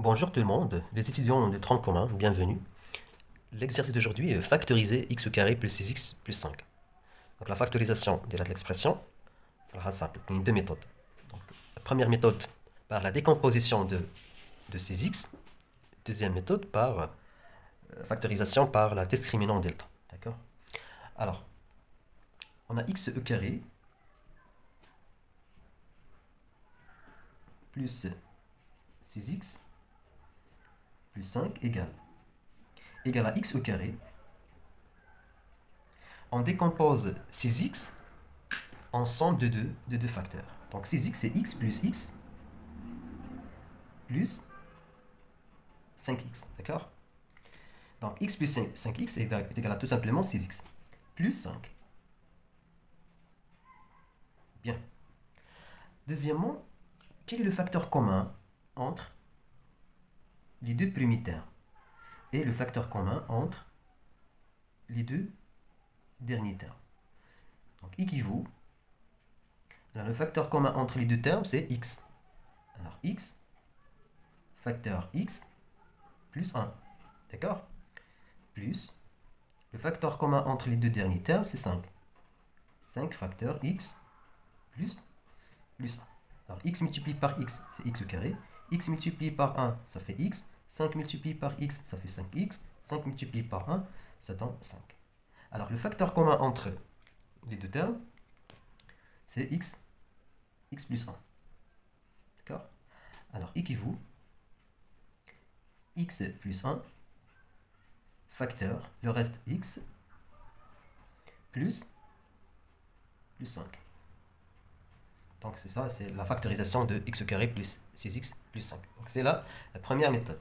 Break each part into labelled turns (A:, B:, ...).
A: Bonjour tout le monde, les étudiants de tronc commun, bienvenue. L'exercice d'aujourd'hui est factoriser x au carré plus 6x plus 5. Donc la factorisation de l'expression sera simple, il y a deux méthodes. Donc, la première méthode par la décomposition de 6x, deuxième méthode par factorisation par la discriminant delta. D'accord? Alors, on a x au carré plus 6x plus 5 égale à x au carré. On décompose 6x en somme de deux facteurs. Donc 6x c'est x plus 5x, d'accord? Donc x plus 5x est égal à tout simplement 6x plus 5. Bien. Deuxièmement, quel est le facteur commun entre les deux premiers termes et le facteur commun entre les deux derniers termes? Donc équivaut. Alors, le facteur commun entre les deux termes, c'est x. Alors x, facteur x, plus 1. D'accord? Plus, le facteur commun entre les deux derniers termes, c'est 5. 5 facteur x, plus 1. Alors x multiplié par x, c'est x au carré. X multiplié par 1, ça fait x. 5 multiplié par x, ça fait 5x. 5 multiplié par 1, ça donne 5. Alors le facteur commun entre les deux termes, c'est x plus 1. D'accord? Alors équivaut x plus 1 facteur, le reste x plus 5. Donc c'est ça, c'est la factorisation de x au carré plus 6x plus 5. Donc c'est là la première méthode.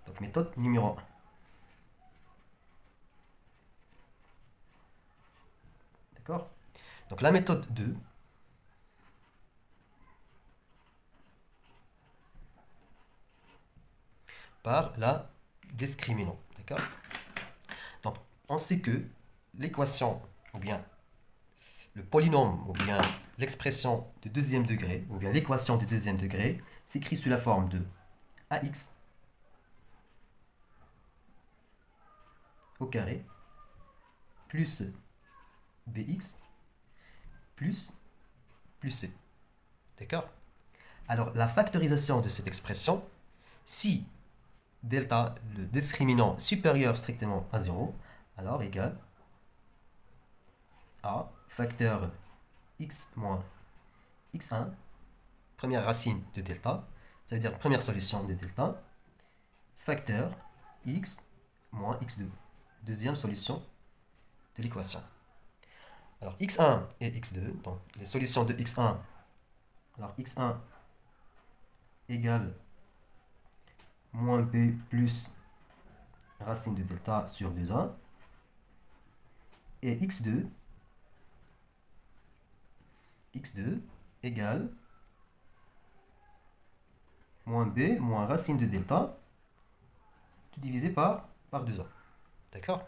A: Donc méthode numéro 1. D'accord? Donc la méthode 2. Par la discriminant. D'accord? Donc on sait que l'équation, ou bien le polynôme, ou bien l'expression de deuxième degré, ou bien l'équation de deuxième degré, s'écrit sous la forme de ax au carré plus bx plus c. D'accord? Alors, la factorisation de cette expression, si delta, le discriminant supérieur strictement à 0, alors égale à facteur x moins x1, première racine de delta, ça veut dire première solution de delta, facteur x moins x2, deuxième solution de l'équation. Alors x1 et x2, donc les solutions de x1, alors x1 égale moins b plus racine de delta sur 2a, et x2 égale moins b moins racine de delta, tout divisé par 2a. D'accord?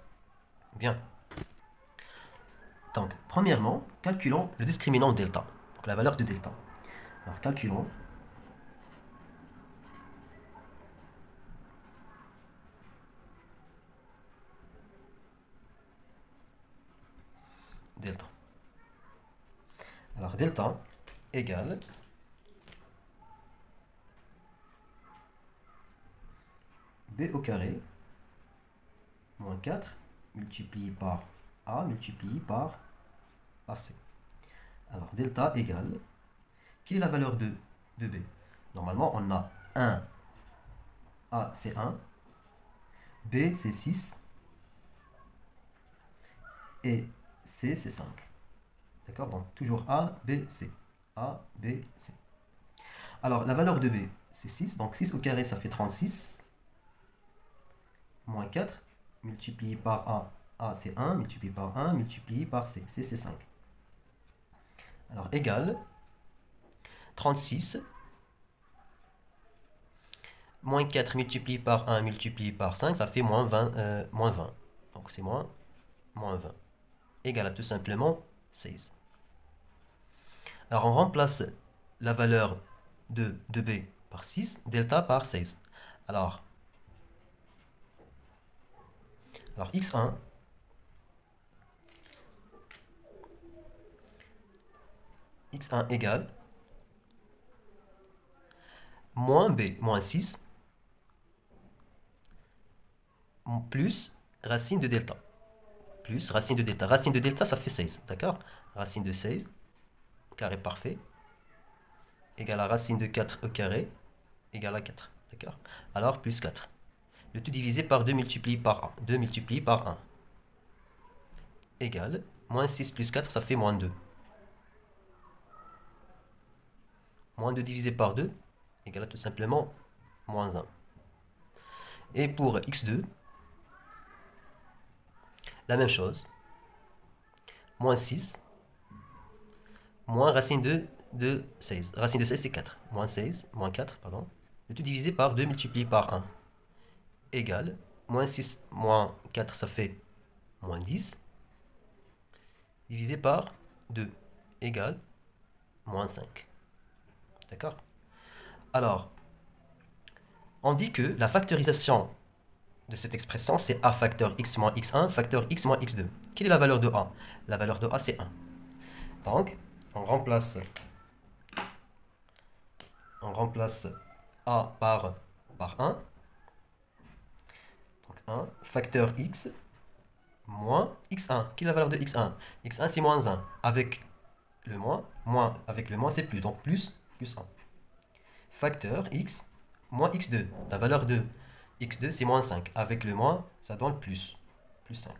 A: Bien. Donc, premièrement, calculons le discriminant delta, donc la valeur de delta. Alors, calculons delta. Alors, delta égale b au carré moins 4 multiplié par a multiplié par c. Alors, delta égale, quelle est la valeur de b? Normalement, on a 1, a c'est 1, b c'est 6, et c c'est 5. D'accord? Donc, toujours a, b, c. A, b, c. Alors, la valeur de b, c'est 6. Donc, 6 au carré, ça fait 36. Moins 4, multiplié par a c'est 1, multiplié par 1, multiplié par c. C, c'est 5. Alors, égale 36 moins 4 multiplié par 1 multiplié par 5, ça fait moins 20. Donc, c'est moins 20. Égale à tout simplement 16. Alors, on remplace la valeur de b par 6, delta par 16. Alors x1 égale moins b moins 6 plus racine de delta. Plus racine de delta. Racine de delta, ça fait 16. D'accord? Racine de 16, carré parfait, égale à racine de 4 au carré, égale à 4. D'accord? Alors, plus 4. Le tout divisé par 2 multiplié par 1. 2 multiplié par 1. Égale, moins 6 plus 4, ça fait moins 2. Moins 2 divisé par 2, égale à tout simplement moins 1. Et pour x2, la même chose. Moins 6, moins racine de 16. Racine de 16, c'est 4. Moins 16, moins 4, pardon. Le tout divisé par 2 multiplié par 1. Égale, moins 6, moins 4, ça fait moins 10. Divisé par 2, égale, moins 5. D'accord? Alors, on dit que la factorisation de cette expression, c'est a facteur x moins x1, facteur x moins x2. Quelle est la valeur de a? La valeur de a, c'est 1. Donc, on remplace a par 1. Donc 1, facteur x moins x1. Quelle est la valeur de x1? x1, c'est moins 1. Avec le moins avec le moins, c'est plus. Donc plus 1. Facteur x moins x2. La valeur de x2, c'est moins 5. Avec le moins, ça donne plus 5.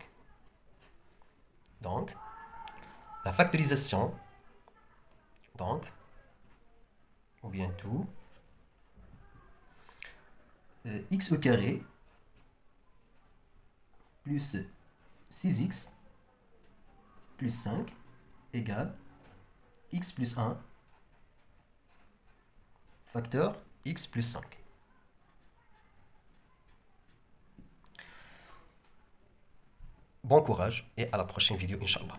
A: Donc, la factorisation, donc, ou bien tout, x au carré plus 6x plus 5 égale x plus 1 facteur x plus 5. Bon courage et à la prochaine vidéo, Inch'Allah.